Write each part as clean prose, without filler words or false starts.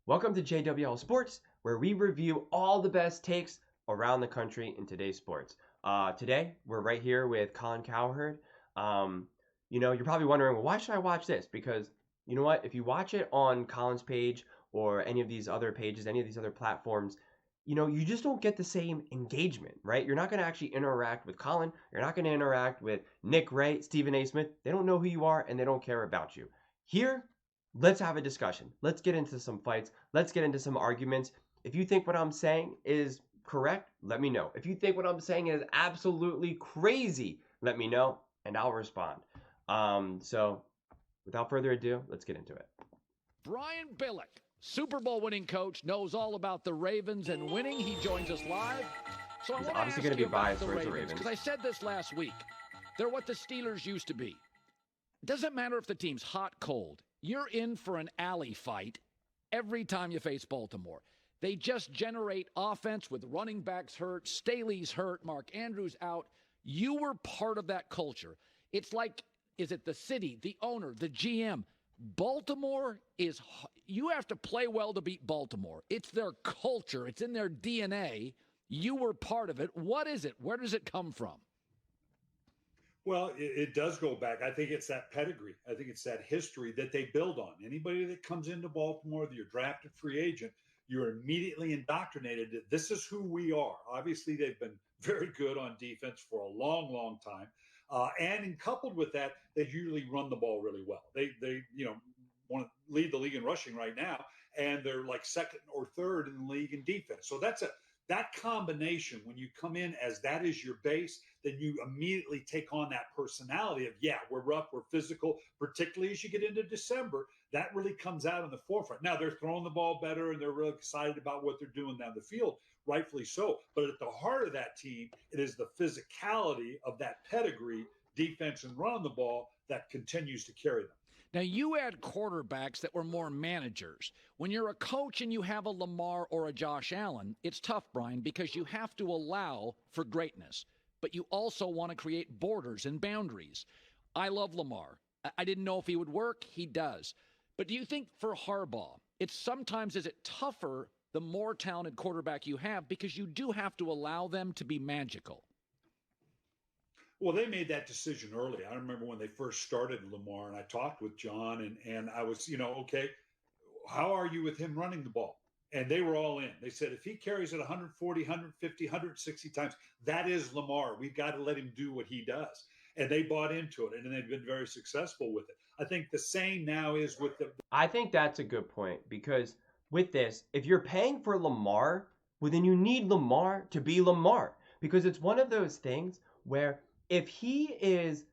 Welcome to JWL Sports, where we review all the best takes around the country in today's sports. Today, we're right here with Colin Cowherd. You're probably wondering, well, why should I watch this? Because you know what? If you watch it on Colin's page or any of these other pages, any of these other platforms, you just don't get the same engagement, right? You're not going to actually interact with Colin. You're not going to interact with Nick Wright, Stephen A. Smith. They don't know who you are and they don't care about you. Here, let's have a discussion. Let's get into some fights. Let's get into some arguments. If you think what I'm saying is correct, let me know. If you think what I'm saying is absolutely crazy, let me know and I'll respond. So without further ado, let's get into it. Brian Billick, Super Bowl winning coach, knows all about the Ravens and winning. He joins us live. So He's I want obviously to going ask to you be about biased the towards the Ravens, Ravens. because I said this last week. They're what the Steelers used to be. It doesn't matter if the team's hot, cold. You're in for an alley fight every time you face Baltimore. They just generate offense with running backs hurt, Staley's hurt, Mark Andrews out. You were part of that culture. It's like, is it the city, the owner, the GM? Baltimore is, you have to play well to beat Baltimore. It's their culture. It's in their DNA. You were part of it. What is it? Where does it come from? Well, it does go back. I think it's that pedigree. I think it's that history that they build on. Anybody that comes into Baltimore, that you're drafted free agent, you're immediately indoctrinated that this is who we are. Obviously, they've been very good on defense for a long, long time. And coupled with that, they usually run the ball really well. They want to lead the league in rushing right now, and they're like second or third in the league in defense. So that combination, when you come in as that is your base, then you immediately take on that personality of, yeah, we're rough, we're physical, particularly as you get into December. That really comes out in the forefront. Now, they're throwing the ball better and they're really excited about what they're doing down the field, rightfully so. But at the heart of that team, it is the physicality of that pedigree, defense and running the ball that continues to carry them. Now, you had quarterbacks that were more managers. When you're a coach and you have a Lamar or a Josh Allen, it's tough, Brian, because you have to allow for greatness, but you also want to create borders and boundaries. I love Lamar. I didn't know if he would work. He does. But do you think for Harbaugh, it's sometimes is it tougher the more talented quarterback you have because you do have to allow them to be magical? Well, they made that decision early. I remember when they first started Lamar, and I talked with John, and I was, okay, how are you with him running the ball? And they were all in. They said, if he carries it 140, 150, 160 times, that is Lamar. We've got to let him do what he does. And they bought into it, and they've been very successful with it. I think the same now is with the. I think that's a good point because with this, if you're paying for Lamar, well, then you need Lamar to be Lamar because it's one of those things where if he is,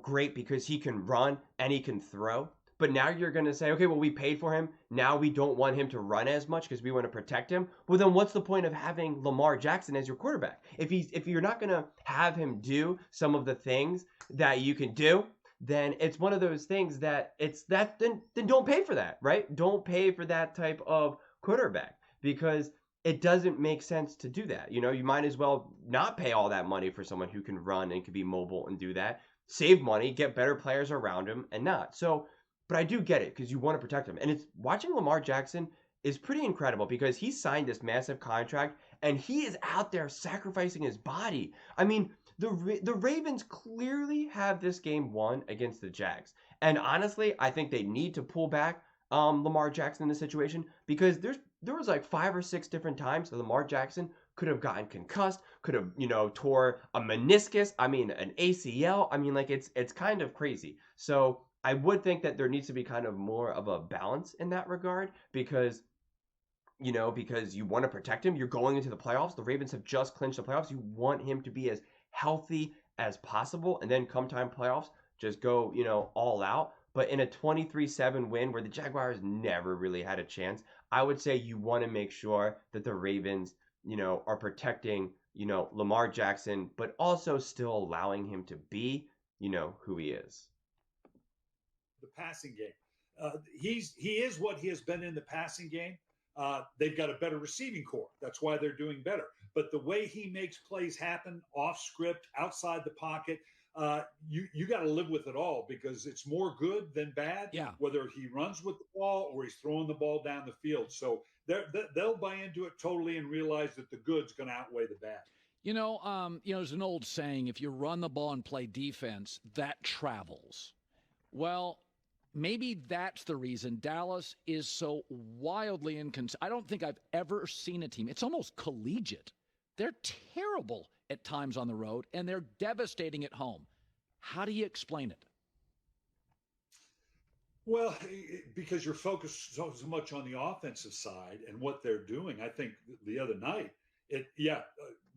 great because he can run and he can throw, but now you're going to say, okay, well, we paid for him. Now we don't want him to run as much because we want to protect him. Well, then what's the point of having Lamar Jackson as your quarterback? If you're not going to have him do some of the things that you can do, then it's one of those things that then don't pay for that, right? Don't pay for that type of quarterback because it doesn't make sense to do that. You might as well not pay all that money for someone who can run and can be mobile and do that. Save money, get better players around him and not. So, but I do get it because you want to protect him. And it's watching Lamar Jackson is pretty incredible because he signed this massive contract and he is out there sacrificing his body. I mean, the Ravens clearly have this game won against the Jags. And honestly, I think they need to pull back Lamar Jackson in this situation because there was like 5 or 6 different times that Lamar Jackson could have gotten concussed, could have, tore a meniscus, an ACL. Like it's kind of crazy. So I would think that there needs to be kind of more of a balance in that regard because because you want to protect him. You're going into the playoffs. The Ravens have just clinched the playoffs. You want him to be as healthy as possible. And then come time playoffs, just go, all out. But in a 23-7 win where the Jaguars never really had a chance, I would say you want to make sure that the Ravens, are protecting, Lamar Jackson, but also still allowing him to be, who he is. The passing game. He is what he has been in the passing game. They've got a better receiving core. That's why they're doing better. But the way he makes plays happen off script, outside the pocket, you got to live with it all because it's more good than bad. Yeah. Whether he runs with the ball or he's throwing the ball down the field, so they'll buy into it totally and realize that the good's going to outweigh the bad. There's an old saying: if you run the ball and play defense, that travels. Well, maybe that's the reason Dallas is so wildly inconsistent. I don't think I've ever seen a team. It's almost collegiate. They're terrible at times on the road, and they're devastating at home. How do you explain it? Well, because you're focused so much on the offensive side and what they're doing. I think the other night,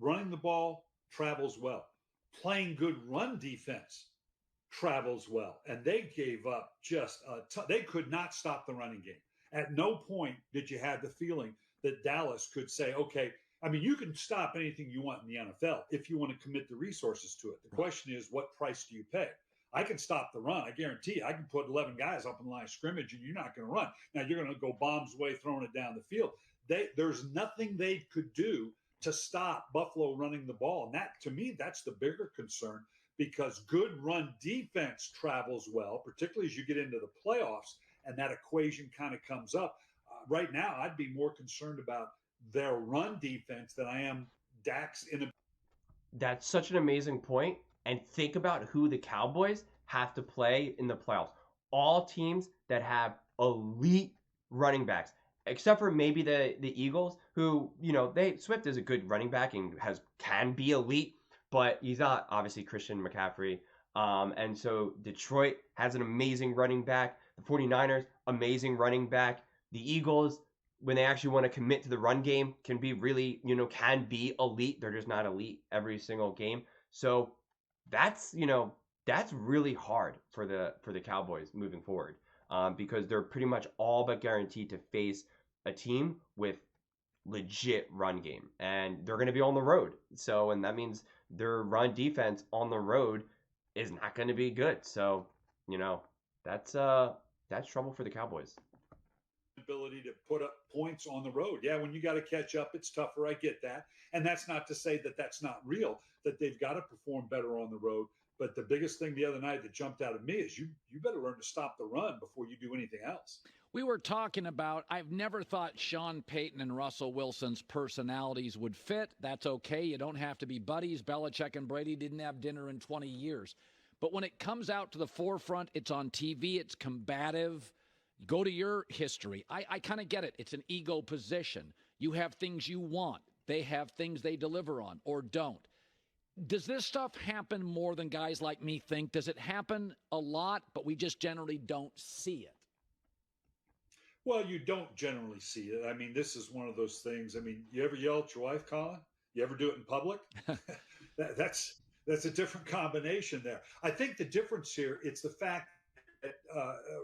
running the ball travels well. Playing good run defense travels well. And they gave up just they could not stop the running game. At no point did you have the feeling that Dallas could say, okay, I mean, you can stop anything you want in the NFL if you want to commit the resources to it. The question is, what price do you pay? I can stop the run. I guarantee you, I can put 11 guys up in the line of scrimmage and you're not going to run. Now, you're going to go bombs way throwing it down the field. There's nothing they could do to stop Buffalo running the ball. And that, to me, that's the bigger concern because good run defense travels well, particularly as you get into the playoffs and that equation kind of comes up. Right now, I'd be more concerned about their run defense than I am Dak's inability. That's such an amazing point. And think about who the Cowboys have to play in the playoffs. All teams that have elite running backs, except for maybe the Eagles, who, Swift is a good running back and can be elite, but he's not obviously Christian McCaffrey. And so Detroit has an amazing running back. The 49ers, amazing running back. The Eagles, when they actually want to commit to the run game, can be really, can be elite. They're just not elite every single game. So that's really hard for the Cowboys moving forward, because they're pretty much all but guaranteed to face a team with legit run game, and they're going to be on the road. So, and that means their run defense on the road is not going to be good. So, that's trouble for the Cowboys. Ability to put up points on the road. Yeah, when you got to catch up, it's tougher. I get that. And that's not to say that that's not real, that they've got to perform better on the road. But the biggest thing the other night that jumped out at me is you better learn to stop the run before you do anything else. We were talking about, I've never thought Sean Payton and Russell Wilson's personalities would fit. That's okay. You don't have to be buddies. Belichick and Brady didn't have dinner in 20 years. But when it comes out to the forefront, it's on TV, it's combative. Go to your history. I kind of get it. It's an ego position. You have things you want. They have things they deliver on or don't. Does this stuff happen more than guys like me think? Does it happen a lot, but we just generally don't see it? Well, you don't generally see it. I mean, this is one of those things. I mean, you ever yell at your wife, Colin? You ever do it in public? That's a different combination there. I think the difference here, it's the fact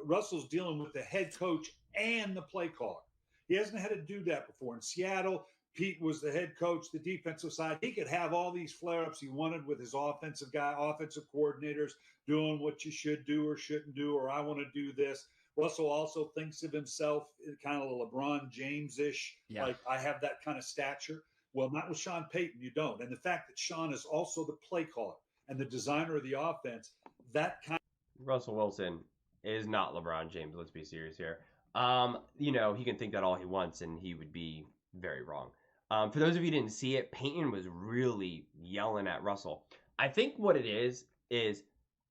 Russell's dealing with the head coach and the play caller. He hasn't had to do that before. In Seattle, Pete was the head coach, the defensive side. He could have all these flare-ups he wanted with his offensive coordinators doing what you should do or shouldn't do, or I want to do this. Russell also thinks of himself kind of LeBron James-ish, like I have that kind of stature. Well, not with Sean Payton, you don't. And the fact that Sean is also the play caller and the designer of the offense, that kind of Russell Wilson is not LeBron James. Let's be serious here. He can think that all he wants, and he would be very wrong. For those of you who didn't see it, Peyton was really yelling at Russell. I think what it is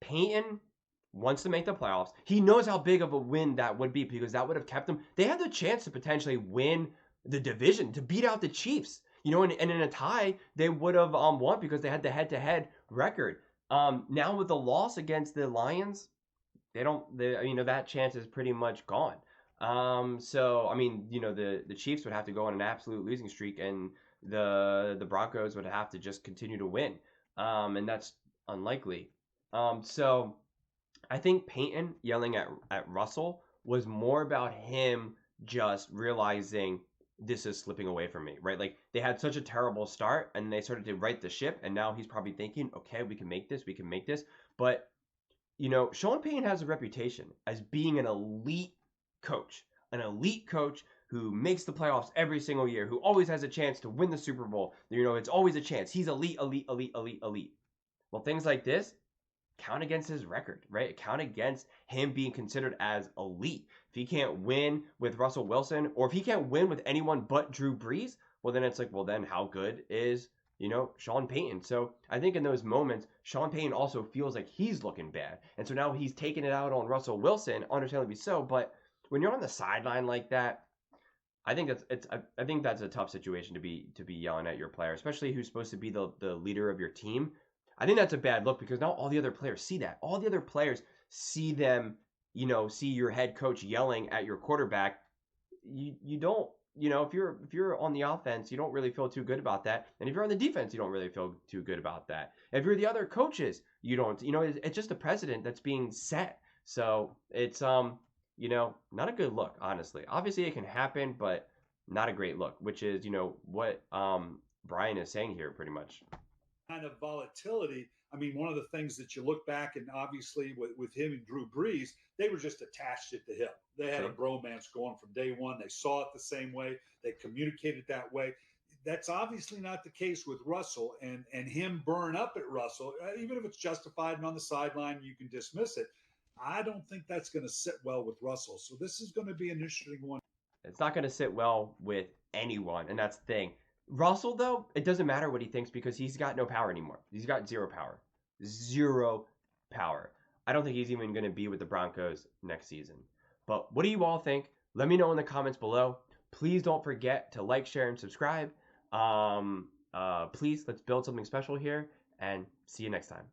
Peyton wants to make the playoffs. He knows how big of a win that would be because that would have kept them. They had the chance to potentially win the division, to beat out the Chiefs. And in a tie, they would have won because they had the head-to-head record. Now with the loss against the Lions, that chance is pretty much gone. The Chiefs would have to go on an absolute losing streak, and the Broncos would have to just continue to win. And that's unlikely. So I think Peyton yelling at Russell was more about him just realizing this is slipping away from me, right? Like they had such a terrible start and they started to right the ship, and now he's probably thinking, okay, we can make this. But Sean Payton has a reputation as being an elite coach who makes the playoffs every single year, who always has a chance to win the Super Bowl. It's always a chance. He's elite. Well, things like this, count against his record, right? Count against him being considered as elite. If he can't win with Russell Wilson, or if he can't win with anyone but Drew Brees, well, then it's like, well, then how good is, Sean Payton? So I think in those moments, Sean Payton also feels like he's looking bad. And so now he's taking it out on Russell Wilson, understandably so. But when you're on the sideline like that, I think that's a tough situation to be yelling at your player, especially who's supposed to be the leader of your team. I think that's a bad look because now all the other players see that. All the other players see them, see your head coach yelling at your quarterback. You don't, if you're on the offense, you don't really feel too good about that. And if you're on the defense, you don't really feel too good about that. If you're the other coaches, you don't, it's just a precedent that's being set. So it's not a good look, honestly. Obviously it can happen, but not a great look, which is, what Brian is saying here pretty much. Kind of volatility. I mean, one of the things that you look back and obviously with him and Drew Brees, they were just attached at the hip. They had a bromance going from day one. They saw it the same way. They communicated that way. That's obviously not the case with Russell, and him burn up at Russell, even if it's justified and on the sideline, you can dismiss it. I don't think that's going to sit well with Russell. So this is going to be an interesting one. It's not going to sit well with anyone, and that's the thing. Russell, though, it doesn't matter what he thinks because he's got no power anymore. He's got zero power. Zero power. I don't think he's even going to be with the Broncos next season. But what do you all think? Let me know in the comments below. Please don't forget to like, share, and subscribe. Please, let's build something special here, and see you next time.